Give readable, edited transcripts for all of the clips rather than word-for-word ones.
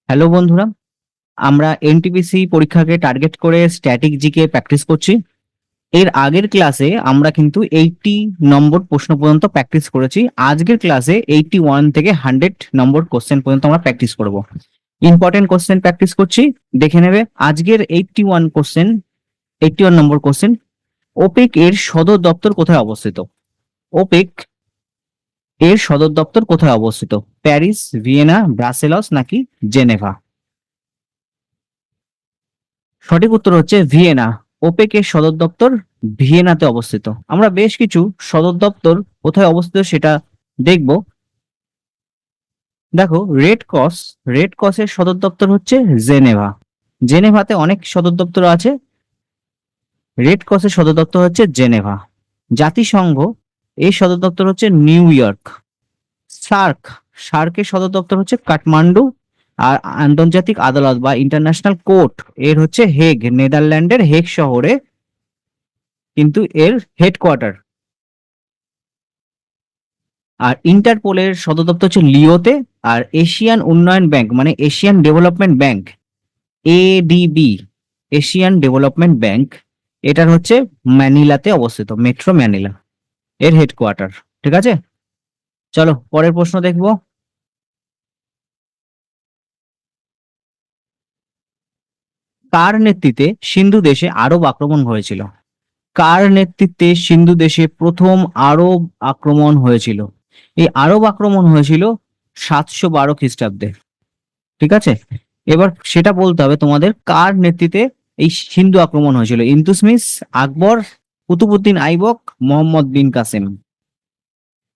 Hello বন্ধুরা, আমরা NTPC পরীক্ষাকে টার্গেট করে স্ট্যাটিক জিকে প্র্যাকটিস করছি। এর আগের ক্লাসে আমরা কিন্তু 80 নম্বর প্রশ্ন পর্যন্ত প্র্যাকটিস করেছি। আজকের ক্লাসে 81 থেকে 100 নম্বর কোশ্চেন পর্যন্ত আমরা প্র্যাকটিস করব। ইম্পর্টেন্ট কোশ্চেন প্র্যাকটিস করছি, দেখে নেবে। আজকের 81 নম্বর কোশ্চেন, ওপেক এর সদর দপ্তর কোথায় অবস্থিত? ওপেক এর সদর দপ্তর কোথায় অবস্থিত? প্যারিস, ভিয়েনা, ব্রাসেলস নাকি জেনেভা? সঠিক উত্তর হচ্ছে ভিয়েনা। ওপেকের সদর দপ্তর ভিয়েনাতে অবস্থিত। আমরা বেশ কিছু সদর দপ্তর কোথায় অবস্থিত সেটা দেখব। দেখো, রেড ক্রসের সদর দপ্তর হচ্ছে জেনেভা। জেনেভাতে অনেক সদর দপ্তর আছে, রেড ক্রসের সদর দপ্তর হচ্ছে জেনেভা। জাতিসংঘ এর সদর দপ্তর হচ্ছে নিউ ইয়র্ক। সার্ক সার্কের সদর দপ্তর হচ্ছে কাঠমান্ডু। আর আন্তর্জাতিক আদালত বা ইন্টারন্যাশনাল কোর্ট এর হচ্ছে হেগ, নেদারল্যান্ডের হেগ শহরে কিন্তু এর হেডকোয়ার্টার। আর ইন্টারপোলের সদর দপ্তর হচ্ছে লিওতে। আর এশিয়ান উন্নয়ন ব্যাংক মানে Asian development bank, ADB, Asian development bank, এটার হচ্ছে ম্যানিলাতে অবস্থিত, মেট্রো ম্যানিলা এর হেডকোয়ার্টার। ঠিক আছে, চলো পরের প্রশ্ন দেখবো। কার নেতৃত্বে সিন্ধু দেশে আরব আক্রমণ হয়েছিল? কার নেতৃত্বে সিন্ধু দেশে প্রথম আরব আক্রমণ হয়েছিল? এই আরব আক্রমণ হয়েছিল 712 খ্রিস্টাব্দে। ঠিক আছে, এবার সেটা বলতে হবে তোমাদের, কার নেতৃত্বে এই সিন্ধু আক্রমণ হয়েছিল? ইলতুৎমিশ, আকবর, কুতুবউদ্দিন আইবক, মোহাম্মদ বিন কাসেম?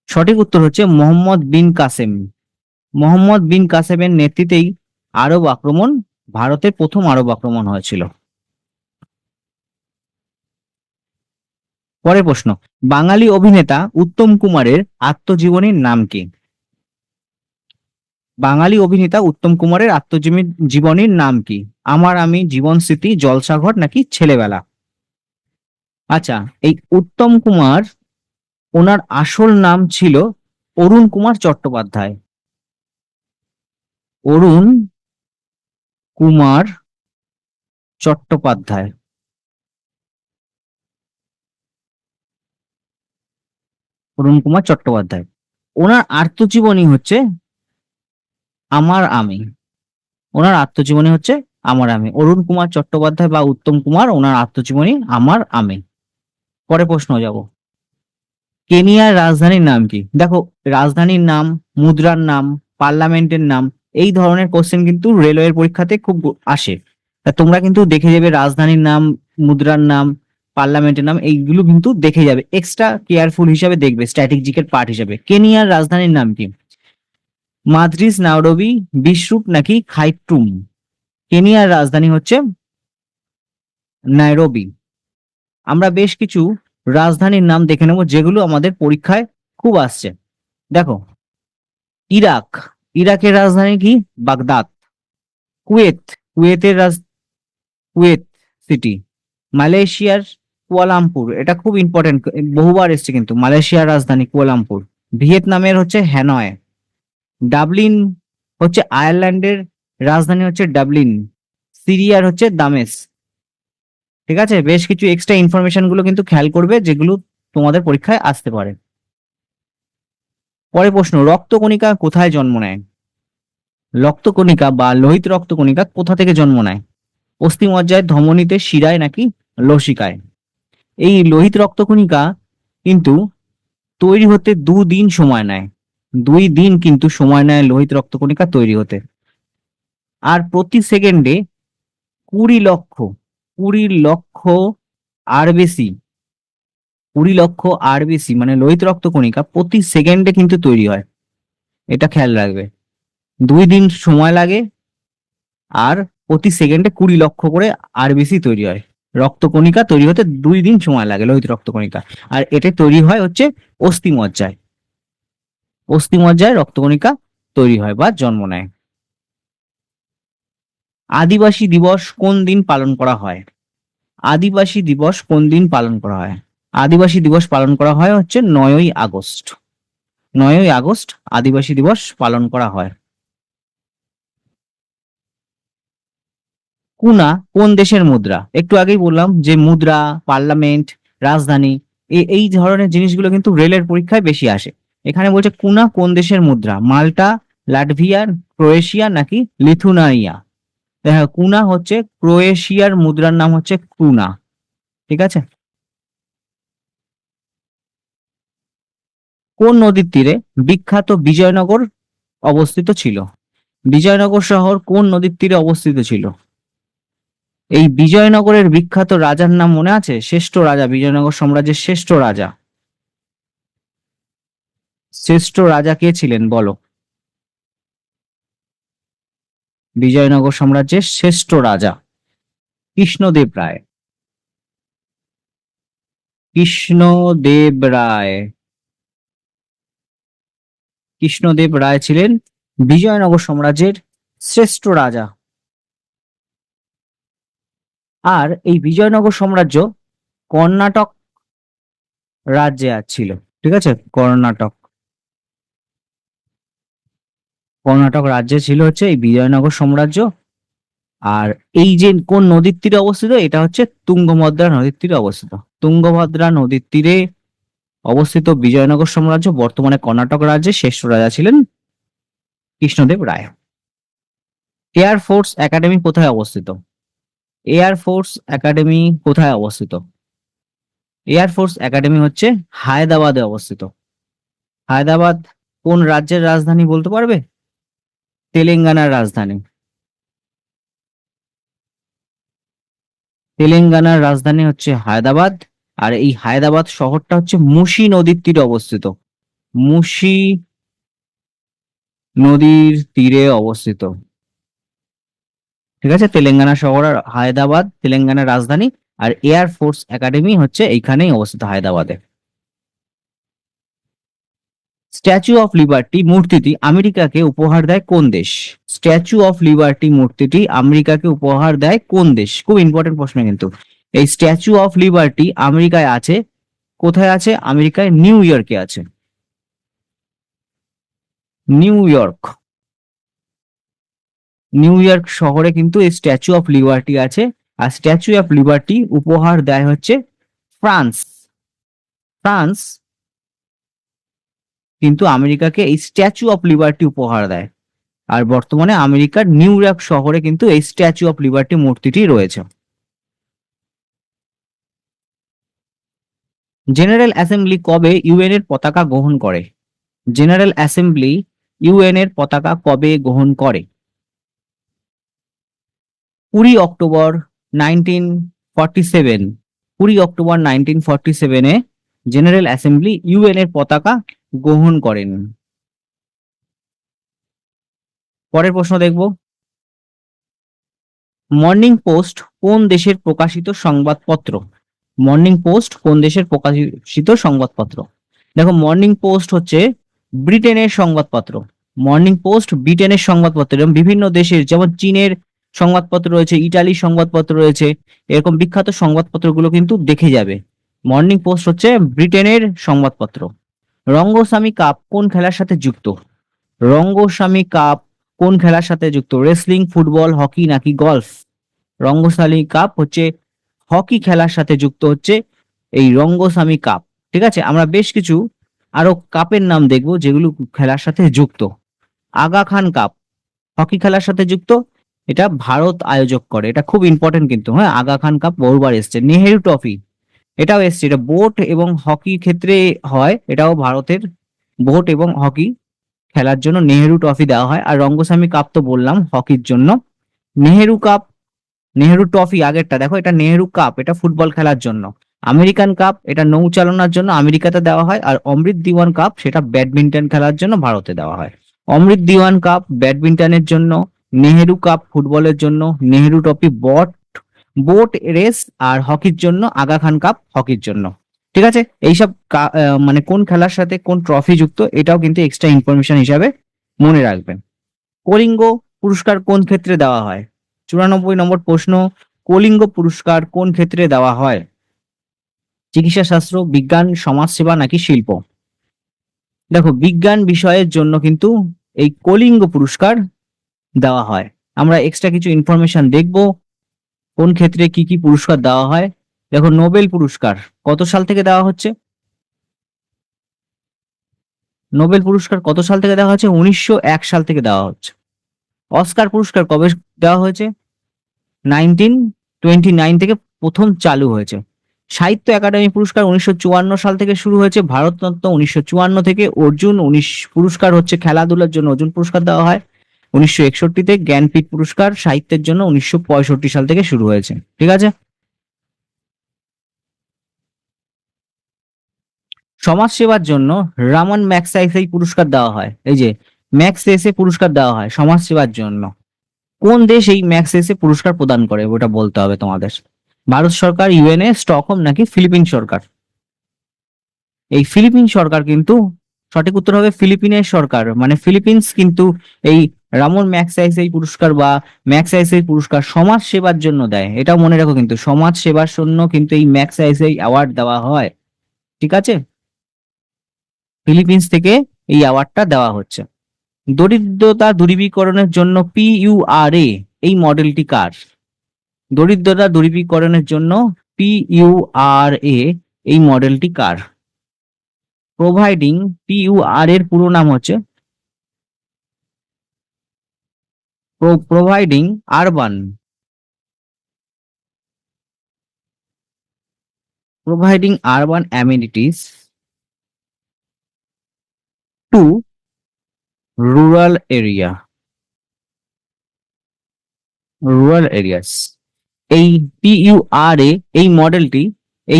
সঠিক উত্তর হচ্ছে মোহাম্মদ বিন কাসেম। মোহাম্মদ বিন কাসেমের নেতৃত্বেই আরব আক্রমণ, ভারতের প্রথম আরব আক্রমণ হয়েছিল। পরের প্রশ্ন, বাঙালি অভিনেতা উত্তম কুমারের আত্মজীবনীর নাম কি? বাঙালি অভিনেতা উত্তম কুমারের আত্মজীবনীর নাম কি? আমার আমি, জীবন স্মৃতি, জলসাঘর নাকি ছেলেবেলা? আচ্ছা, এই উত্তম কুমার, ওনার আসল নাম ছিল অরুণ কুমার চট্টোপাধ্যায়। অরুণ কুমার চট্টোপাধ্যায়। অরুণ কুমার চট্টোপাধ্যায়। ওনার আত্মজীবনী হচ্ছে আমার আমি। ওনার আত্মজীবনী হচ্ছে আমার আমি। অরুণ কুমার চট্টোপাধ্যায় বা উত্তম কুমার, ওনার আত্মজীবনী আমার আমি। পরে প্রশ্ন যাব, কেনিয়ার রাজধানীর নাম কি? দেখো, রাজধানীর নাম, মুদ্রার নাম, পার্লামেন্টের নাম, এই ধরনের কোশ্চেন কিন্তু রেলওয়ের পরীক্ষাতে খুব আসে। তা তোমরা কিন্তু দেখে যাবে রাজধানীর নাম, মুদ্রার নাম, পার্লামেন্টের নাম, এইগুলো কিন্তু দেখে যাবে, এক্সট্রা কেয়ারফুল হিসাবে দেখবে স্ট্র্যাটেজিকের পার্ট হিসাবে। কেনিয়ার রাজধানীর নাম কি? মাদ্রিজ, নাইরোবি, বিশরুট নাকি খাইটুম? কেনিয়ার রাজধানী হচ্ছে নাইরোবি। আমরা বেশ কিছু রাজধানীর নাম দেখে নেব যেগুলো আমাদের পরীক্ষায় খুব আসছে। দেখো, ইরাক, ইরাকের রাজধানী কি? বাগদাদ। কুয়েত, কুয়েতের রাজ কুয়েত সিটি। মালয়েশিয়ার কুয়ালালামপুর, এটা খুব ইম্পর্টেন্ট, বহুবার এসছে কিন্তু, মালয়েশিয়ার রাজধানী কুয়ালালামপুর। ভিয়েতনামের হচ্ছে হ্যানয়। ডাবলিন হচ্ছে আয়ারল্যান্ডের রাজধানী হচ্ছে ডাবলিন। সিরিয়ার হচ্ছে দামেস। ঠিক আছে, বেশ কিছু এক্সট্রা ইনফরমেশন গুলো কিন্তু খেয়াল করবে যেগুলো তোমাদের পরীক্ষায় আসতে পারে। পরের প্রশ্ন, রক্তকণিকা কোথায় জন্ম নেয়? রক্তকণিকা বা লোহিত রক্তকণিকা কোথা থেকে জন্ম নেয়? অস্থিমজ্জায়, ধমনীতে, শিরায় নাকি লসিকায়? এই লোহিত রক্তকণিকা কিন্তু তৈরি হতে 2 দিন সময় নেয়। 2 দিন কিন্তু সময় নেয় লোহিত রক্তকণিকা তৈরি হতে। আর প্রতি সেকেন্ডে 20 লক্ষ, 20 লক্ষ আর বেশি, 20 লক্ষ আর বেশি মানে লোহিত রক্তকণিকা প্রতি সেকেন্ডে কিন্তু তৈরি হয়। এটা খেয়াল রাখবে, 2 দিন সময় লাগে, আর প্রতি সেকেন্ডে 20 লক্ষ করে আরবিসি তৈরি হয়। রক্তকণিকা তৈরি হতে 2 দিন সময় লাগে, লোহিত রক্তকণিকা। আর এটা তৈরি হয় হচ্ছে অস্থিমজ্জায়। অস্থিমজ্জায় রক্তকণিকা তৈরি হয় বা জন্ম নেয়। আদিবাসী দিবস কোন দিন পালন করা হয়? আদিবাসী দিবস কোন দিন পালন করা হয়? আদিবাসী দিবস পালন করা হয় হচ্ছে 9ই আগস্ট। 9ই আগস্ট আদিবাসী দিবস পালন করা হয়। কুনা কোন দেশের মুদ্রা? একটু আগেই বললাম যে মুদ্রা, পার্লামেন্ট, রাজধানী এই ধরনের জিনিসগুলো কিন্তু রেলের পরীক্ষায় বেশি আসে। এখানে বলছে কুনা কোন দেশের মুদ্রা? মাল্টা, লাটভিয়া, ক্রোয়েশিয়া নাকি লিথুয়ানিয়া? দেখো কুনা হচ্ছে ক্রোয়েশিয়ার মুদ্রার নাম হচ্ছে ক্রুনা। ঠিক আছে। কোন নদীর তীরে বিখ্যাত বিজয়নগর অবস্থিত ছিল? বিজয়নগর শহর কোন নদীর তীরে অবস্থিত ছিল? এই বিজয়নগরের বিখ্যাত রাজার নাম মনে আছে? শ্রেষ্ঠ রাজা, বিজয়নগর সাম্রাজ্যের শ্রেষ্ঠ রাজা, শ্রেষ্ঠ রাজা কে ছিলেন বলো? বিজয়নগর সাম্রাজ্যের শ্রেষ্ঠ রাজা কৃষ্ণদেব রায়। কৃষ্ণদেব রায়। কৃষ্ণদেব রায় ছিলেন বিজয়নগর সাম্রাজ্যের শ্রেষ্ঠ রাজা। আর এই বিজয়নগর সাম্রাজ্য কর্ণাটক রাজ্যে ছিল। ঠিক আছে, কর্ণাটক। কর্ণাটক রাজ্যে ছিল হচ্ছে এই বিজয়নগর সাম্রাজ্য। আর এই যে কোন নদীর তীরে অবস্থিত, এটা হচ্ছে তুঙ্গভদ্রা নদীর তীরে অবস্থিত। তুঙ্গভদ্রা নদীর তীরে অবস্থিত বিজয়নগর সাম্রাজ্য, বর্তমানে কর্ণাটক রাজ্যের শ্রেষ্ঠ রাজা ছিলেন কৃষ্ণদেব রায়। এয়ার ফোর্স একাডেমি কোথায় অবস্থিত? এয়ার ফোর্স একাডেমি কোথায় অবস্থিত? এয়ার ফোর্স একাডেমি হচ্ছে হায়দ্রাবাদে অবস্থিত। হায়দ্রাবাদ কোন রাজ্যের রাজধানী বলতে পারবে? তেলেঙ্গানার রাজধানী। তেলেঙ্গানার রাজধানী হচ্ছে হায়দ্রাবাদ। আর এই হায়দ্রাবাদ শহরটা হচ্ছে মুসি নদীর তীরে অবস্থিত। মুসি নদীর তীরে অবস্থিত। ঠিক আছে, তেলেঙ্গানা শহর আর হায়দ্রাবাদ তেলেঙ্গানার রাজধানী। আর এয়ার ফোর্স একাডেমি হচ্ছে এইখানেই অবস্থিত, হায়দ্রাবাদে। স্ট্যাচু অফ লিবার্টি মূর্তিটি আমেরিকাকে উপহার দেয় কোন দেশ? স্ট্যাচু অফ লিবার্টি মূর্তিটি আমেরিকাকে উপহার দেয় কোন দেশ? খুব ইম্পর্টেন্ট প্রশ্ন কিন্তু। এই স্ট্যাচু অফ লিবার্টি আমেরিকায় আছে। কোথায় আছে? আমেরিকায় নিউ ইয়র্কে আছে। New York. নিউ ইয়র্ক শহরে কিন্তু এই স্ট্যাচু অফ লিবার্টি আছে। আর স্ট্যাচু অফ লিবার্টি উপহার দেয় হচ্ছে ফ্রান্স। ফ্রান্স কিন্তু আমেরিকাকে এই স্ট্যাচু অফ লিবার্টি উপহার দেয়। আর বর্তমানে আমেরিকার নিউ ইয়র্ক শহরে কিন্তু এই স্ট্যাচু অফ লিবার্টি মূর্তিটি রয়েছে। জেনারেল অ্যাসেম্বলি কবে ইউএন এর পতাকা গ্রহণ করে? জেনারেল অ্যাসেম্বলি ইউএন এর পতাকা কবে গ্রহণ করে? 20 অক্টোবর 1947। 20 অক্টোবর 1947-এ জেনারেল অ্যাসেম্বলি ইউএন এর পতাকা গ্রহণ করেন। পরের প্রশ্ন দেখব। মর্নিং পোস্ট কোন দেশের প্রকাশিত সংবাদপত্র? মর্নিং পোস্ট কোন দেশের প্রকাশিত সংবাদপত্র? দেখো মর্নিং পোস্ট হচ্ছে ব্রিটেনের সংবাদপত্র। মর্নিং পোস্ট ব্রিটেনের সংবাদপত্র, এবং বিভিন্ন দেশের যেমন চীনের সংবাদপত্র রয়েছে, ইটালির সংবাদপত্র রয়েছে, এরকম বিখ্যাত সংবাদপত্রগুলো কিন্তু দেখে যাবে। মর্নিং পোস্ট হচ্ছে ব্রিটেনের সংবাদপত্র। রঙ্গস্বামী কাপ কোন খেলার সাথে যুক্ত? রঙ্গস্বামী কাপ কোন খেলার সাথে যুক্ত? রেসলিং, ফুটবল, হকি নাকি গলফ? রঙ্গস্বামী কাপ হচ্ছে হকি খেলার সাথে যুক্ত হচ্ছে এই রঙ্গস্বামী কাপ। ঠিক আছে, আমরা বেশ কিছু আরো কাপের নাম দেখবো যেগুলো খেলার সাথে যুক্ত। আগা খান কাপ হকি খেলার সাথে যুক্ত, এটা ভারত আয়োজক করে, এটা খুব ইম্পর্টেন্ট কিন্তু। হ্যাঁ, আগা খান কাপ বহুবার এসছে। নেহেরু ট্রফি এটাও এসছে, এটা বোট এবং হকি ক্ষেত্রে হয়, এটাও ভারতের। বোট এবং হকি খেলার জন্য নেহেরু ট্রফি দেওয়া হয়। আর রঙ্গস্বামী কাপ তো বললাম হকির জন্য। নেহেরু কাপ, নেহেরু ট্রফি আগেরটা দেখো, এটা নেহেরু কাপ, এটা ফুটবল খেলার জন্য। আমেরিকান কাপ এটা নৌচালনার জন্য আমেরিকাতে দেওয়া হয়। আর অমৃত দিওয়ান কাপ সেটা ব্যাডমিন্টন খেলার জন্য ভারতে দেওয়া হয়। অমৃত দিওয়ান কাপ ব্যাডমিন্টনের জন্য, নেহেরু কাপ ফুটবলের জন্য, নেহেরু ট্রফি বোট রেস, আর হকির জন্য আগা খান কাপ হকির জন্য। ঠিক আছে, এইসব মানে কোন খেলার সাথে কোন ট্রফি যুক্ত, এটাও কিন্তু এক্সট্রা ইনফরমেশন হিসাবে মনে রাখবেন। কলিঙ্গ পুরস্কার কোন ক্ষেত্রে দেওয়া হয়? 94 নম্বর প্রশ্ন, কলিঙ্গ পুরস্কার কোন ক্ষেত্রে দেওয়া হয়? চিকিৎসা শাস্ত্র, বিজ্ঞান, সমাজসেবা নাকি শিল্প? দেখো বিজ্ঞান বিষয়ের জন্য কিন্তু এই কলিঙ্গ পুরস্কার দেওয়া হয়। আমরা এক্সট্রা কিছু ইনফরমেশন দেখব। কোন ক্ষেত্রে কি কি পুরস্কার দেওয়া হয়? দেখো, নোবেল পুরস্কার কত সাল থেকে দেওয়া হচ্ছে? নোবেল পুরস্কার কত সাল থেকে দেওয়া হচ্ছে? 1901 সাল থেকে দেওয়া হচ্ছে। অস্কার পুরস্কার কবে দেওয়া হয়েছে? 1929 থেকে প্রথম চালু হয়েছে। সাহিত্য একাডেমি পুরস্কার 1954 সাল থেকে শুরু হয়েছে। ভারতরত্ন 1954 থেকে। অর্জুন পুরস্কার হচ্ছে খেলাধুলার জন্য অর্জুন পুরস্কার দেওয়া হয়। 1961-তে জ্ঞানপীঠ পুরস্কার সাহিত্যের জন্য 1965 সাল থেকে শুরু হয়েছে। ঠিক আছে। সমাজ সেবার জন্য রামন ম্যাগসাইসে পুরস্কার দেওয়া হয়। এই যে ম্যাগসেসে পুরস্কার দেওয়া হয় সমাজ সেবার জন্য। কোন দেশ এই ম্যাগসেসে পুরস্কার প্রদান করে ওটা বলতে হবে তোমাদের। ভারত সরকার, ইউএনএ, স্টকহোম নাকি ফিলিপিন সরকার? এই ফিলিপিন সরকার কিন্তু, সঠিক উত্তর হবে ফিলিপিনের সরকার, মানে ফিলিপিন্স কিন্তু এই রামন ম্যাগসাইসে পুরস্কার বা ম্যাগসাইসে পুরস্কার সমাজ সেবার জন্য দেয়। এটাও মনে রাখো, কিন্তু সমাজ সেবার জন্য কিন্তু এই ম্যাগসাইসে অ্যাওয়ার্ড দেওয়া হয়। ঠিক আছে। ফিলিপিন্স থেকে এই অ্যাওয়ার্ডটা দেওয়া হচ্ছে। দরিদ্রতা দূরীকরণের জন্য পিইউআরএ এই মডেলটি কার? দরিদ্রতা দূরীকরণের জন্য পিইউআরএ এই মডেলটি কার? প্রোভাইডিং, পিইউআর এর পুরো নাম হচ্ছে providing urban providing urban amenities two rural area, rural areas. এই পিইউআরএ এই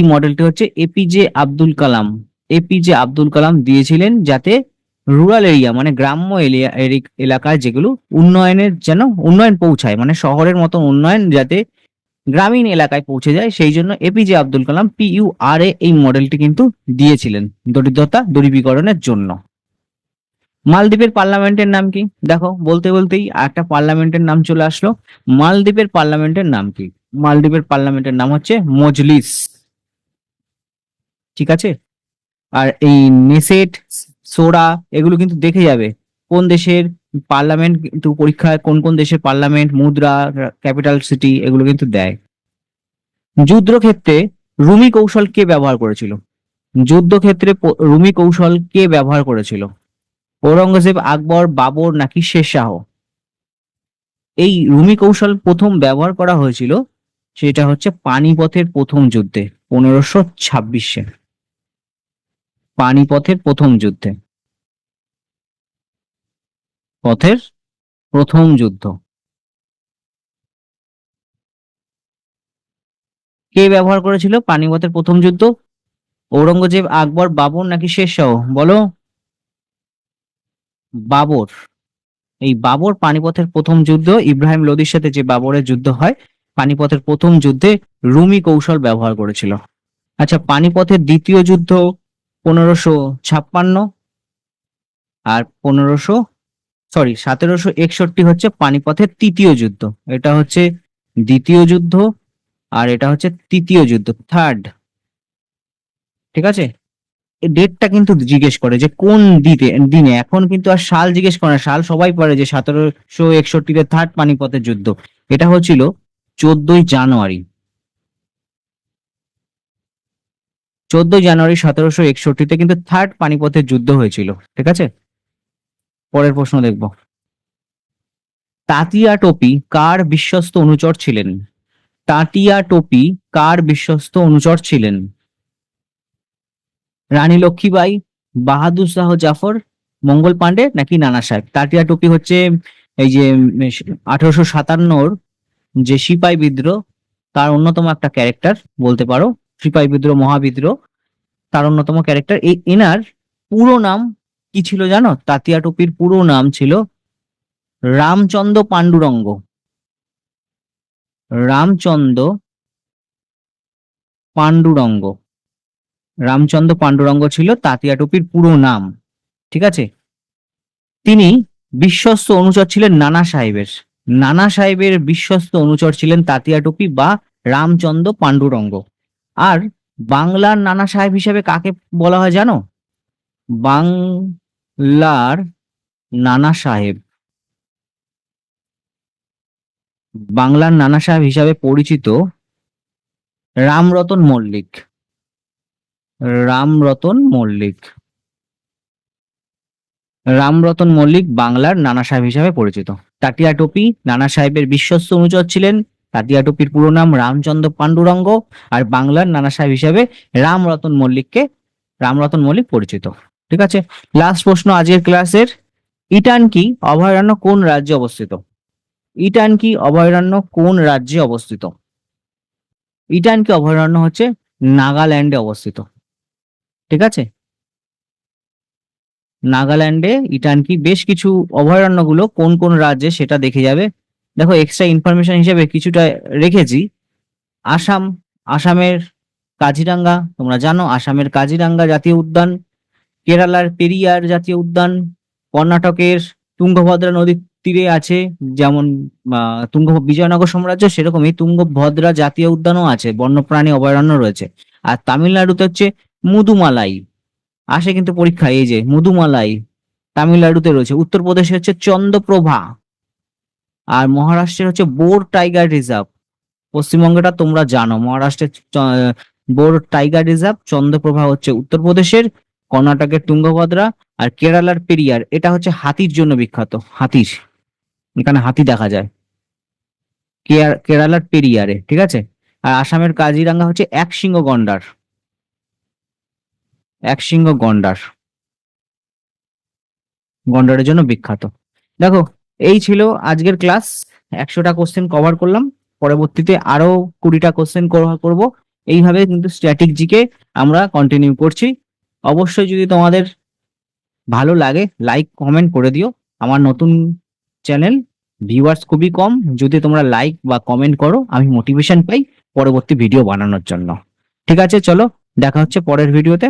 মডেলটি হচ্ছে এপিজে আব্দুল কালাম, এপিজে আব্দুল কালাম দিয়েছিলেন, যাতে রুরাল এরিয়া মানে গ্রাম্য এলাকায় যেগুলো উন্নয়নের যেন উন্নয়ন পৌঁছায়, মানে শহরের মতো উন্নয়ন যাতে গ্রামীণ এলাকায় পৌঁছে যায়, সেই জন্য এপিজে আব্দুল কালাম পিইউআরএ এই মডেলটি কিন্তু দিয়েছিলেন দরিদ্রতা দূরীকরণের জন্য। মালদ্বীপের পার্লামেন্টের নাম কি? দেখো, বলতে বলতেই একটা পার্লামেন্টের নাম চলে আসলো। মালদ্বীপের পার্লামেন্টের নাম কি? মালদ্বীপের পার্লামেন্টের নাম হচ্ছে মজলিস। ঠিক আছে। আর এই নেসেট, সোরা, এগুলো কিন্তু দেখে যাবে কোন দেশের পার্লামেন্ট, কিন্তু পরীক্ষায় কোন কোন দেশের পার্লামেন্ট, মুদ্রা, ক্যাপিটাল সিটি এগুলো কিন্তু দেয়। যুদ্ধক্ষেত্রে রুমি কৌশল কে ব্যবহার করেছিল? যুদ্ধক্ষেত্রে রুমি কৌশল কে ব্যবহার করেছিল? ঔরঙ্গজেব, আকবর, বাবর নাকি শের শাহ? এই রুমি কৌশল প্রথম ব্যবহার করা হয়েছিল, সেটা হচ্ছে পানিপথের প্রথম যুদ্ধে 1526-এ। পানিপথের প্রথম যুদ্ধে, পথের প্রথম যুদ্ধ। কে ব্যবহার করেছিল পানিপথের প্রথম যুদ্ধ? ঔরঙ্গজেব, আকবর, বাবর নাকি শের শাহ? বলো। বাবর। এই বাবর পানিপথের প্রথম যুদ্ধ, ইব্রাহিম লোদির সাথে যে বাবরের যুদ্ধ হয়, পানিপথের প্রথম যুদ্ধে রুমি কৌশল ব্যবহার করেছিল। আচ্ছা, পানিপথের দ্বিতীয় যুদ্ধ 1556, আর 1761 হচ্ছে পানিপথের তৃতীয় যুদ্ধ। এটা হচ্ছে দ্বিতীয় যুদ্ধ, আর এটা হচ্ছে তৃতীয় যুদ্ধ, থার্ড। ঠিক আছে। এই ডেটটা কিন্তু জিজ্ঞেস করে যে কোন দিনে, এখন কিন্তু আর সাল জিজ্ঞেস করে না, সাল সবাই পারে যে 1761-তে থার্ড পানিপথের যুদ্ধ। এটা হচ্ছিল 14ই জানুয়ারি, 14ই জানুয়ারি 1761-তে কিন্তু থার্ড পানিপথের যুদ্ধ হয়েছিল। ঠিক আছে। পরের প্রশ্ন দেখব। তাতিয়া টোপি কার বিশ্বস্ত অনুচর ছিলেন? তাতিয়া টোপি কার বিশ্বস্ত অনুচর ছিলেন? রানী লক্ষ্মীবাই, বাহাদুর শাহ জাফর, মঙ্গল পান্ডে নাকি নানা সাহেব? তাতিয়া টোপি হচ্ছে এই যে 1857-র যে সিপাই বিদ্রোহ, তার অন্যতম একটা ক্যারেক্টার বলতে পারো। সিপাই বিদ্রোহ, মহাবিদ্রোহ, তার অন্যতম ক্যারেক্টার। এই এনার পুরো নাম কি ছিল জানো? তাতিয়া টোপির পুরো নাম ছিল রামচন্দ্র পান্ডুরঙ্গ। রামচন্দ্র পান্ডুরঙ্গ, রামচন্দ্র পান্ডুরঙ্গ ছিল তাতিয়া টোপির পুরো নাম। ঠিক আছে। তিনি বিশ্বস্ত অনুচর ছিলেন নানা সাহেবের। নানা সাহেবের বিশ্বস্ত অনুচর ছিলেন তাতিয়া টোপি বা রামচন্দ্র পান্ডুরঙ্গ। আর বাংলার নানা সাহেব হিসেবে কাকে বলা হয় জানো? বাংলার নানা সাহেব, বাংলার নানা সাহেব হিসাবে পরিচিত রামরতন মল্লিক। রামরতন মল্লিক। রামরতন মল্লিক বাংলার নানা সাহেব হিসাবে পরিচিত। তাতিয়া টোপি নানা সাহেবের বিশ্বস্ত অনুচর ছিলেন। তাতিয়া টোপির পুরো নাম রামচন্দ্র পাণ্ডুরঙ্গ, আর বাংলার নানা সাহেব হিসাবে রামরতন মল্লিক পরিচিত। ঠিক আছে, লাস্ট প্রশ্ন আজকের ক্লাসের, ইটানকি অভয়ারণ্য কোন রাজ্যে অবস্থিত? ইটানকি অভয়ারণ্য কোন রাজ্যে অবস্থিত? ইটানকি অভয়ারণ্য হচ্ছে নাগাল্যান্ডে অবস্থিত। ঠিক আছে, নাগাল্যান্ডে ইটানকি। বেশ কিছু অভয়ারণ্যগুলো কোন কোন রাজ্যে সেটা দেখে যাবে। দেখো, এক্সট্রা ইনফরমেশন হিসেবে কিছুটা রেখেছি। আসাম, আসামের কাজিরাঙ্গা, তোমরা জানো আসামের কাজিরাঙ্গা জাতীয় উদ্যান। কেরালার পেরিয়ার জাতীয় উদ্যান। কর্ণাটকের তুঙ্গভদ্রা নদীর তীরে আছে, যেমন বিজয়নগর সাম্রাজ্য, সেরকমই তুঙ্গভদ্রা জাতীয় উদ্যানও আছে, বন্যপ্রাণী অভয়ারণ্য রয়েছে। আর তামিলনাড়ুতে হচ্ছে মুদুমালাই, আসে কিন্তু পরীক্ষায়, এই যে মুদুমালাই তামিলনাড়ুতে রয়েছে। উত্তরপ্রদেশে হচ্ছে চন্দ্রপ্রভা। আর মহারাষ্ট্রের হচ্ছে বোর টাইগার রিজার্ভ। পশ্চিমবঙ্গটা তোমরা জানো, মহারাষ্ট্রের বোর টাইগার রিজার্ভ, চন্দ্রপ্রভা হচ্ছে উত্তরপ্রদেশের, কর্ণাটকের তুঙ্গভদ্রা, আর কেরালার পেরিয়ার, এটা হচ্ছে হাতির জন্য বিখ্যাত। হাতির, এখানে হাতি দেখা যায় কেরালার পেরিয়ারে। ঠিক আছে, আর আসামের কাজিরাঙ্গা হচ্ছে একশৃঙ্গ গন্ডার। একশৃঙ্গ গন্ডার, গন্ডারের জন্য বিখ্যাত। দেখো, এই ছিল আজকের ক্লাস। 100টা কোশ্চেন কভার করলাম, পরবর্তীতে আরো 20টা কোশ্চেন করব। এইভাবে কিন্তু স্ট্যাটিক জিকে আমরা কন্টিনিউ করছি। অবশ্যই যদি তোমাদের ভালো লাগে লাইক কমেন্ট করে দিও। আমার নতুন চ্যানেল, ভিউয়ার্স খুবই কম, যদি তোমরা লাইক বা কমেন্ট করো আমি মোটিভেশন পাই পরবর্তী ভিডিও বানানোর জন্য। ঠিক আছে, চলো দেখা হচ্ছে পরের ভিডিওতে।